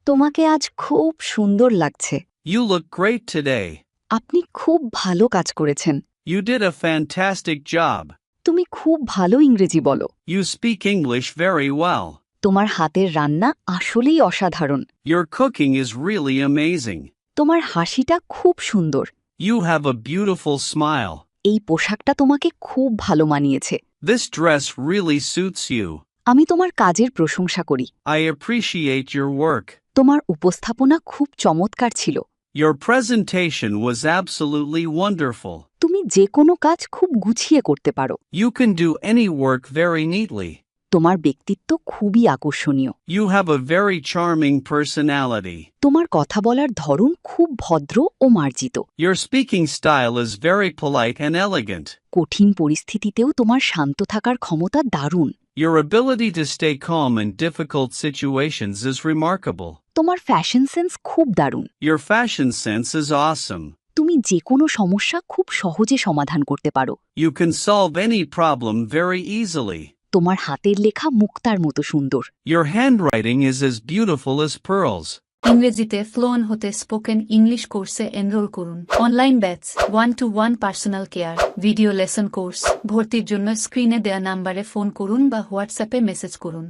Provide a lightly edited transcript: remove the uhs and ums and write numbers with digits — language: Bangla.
তোমাকে আজ খুব সুন্দর লাগছে। You look great today. আপনি খুব ভালো কাজ করেছেন। You did a fantastic job. তুমি খুব ভালো ইংরেজি বলো। You speak English very well. তোমার হাতের রান্না আসলেই অসাধারণ। Your cooking is really amazing. তোমার হাসিটা খুব সুন্দর। You have a beautiful smile. এই পোশাকটা তোমাকে খুব ভালো মানিয়েছে। This dress really suits you. আমি তোমার কাজের প্রশংসা করি। I appreciate your work. তোমার উপস্থাপনা খুব চমৎকার ছিল। Your presentation was absolutely wonderful. তুমি যে কোনো কাজ খুব গুছিয়ে করতে পারো। You can do any work very neatly. তোমার ব্যক্তিত্ব খুবই আকর্ষণীয়। You have a very charming personality. তোমার কথা বলার ধরন খুব ভদ্র ও মার্জিত। Your speaking style is very polite and elegant. কঠিন পরিস্থিতিতেও তোমার শান্ত থাকার ক্ষমতা দারুণ। Your ability to stay calm in difficult situations is remarkable. তোমার ফ্যাশন সেন্স খুব দারুণ। Your fashion sense is awesome. তুমি যে কোনো সমস্যা খুব সহজে সমাধান করতে পারো। You can solve any problem very easily. তোমার হাতের লেখা মুক্তার মতো সুন্দর। Your handwriting is as beautiful as pearls. ইংরেজিতে ফ্লুয়েন্ট হতে স্পোকেন ইংলিশ কোর্সে এনরোল করুন। Online batch, 1-to-1 personal care, video lesson course. ভর্তির জন্য স্ক্রিনে দেয়া নাম্বারে ফোন করুন বা হোয়াটসঅ্যাপে মেসেজ করুন।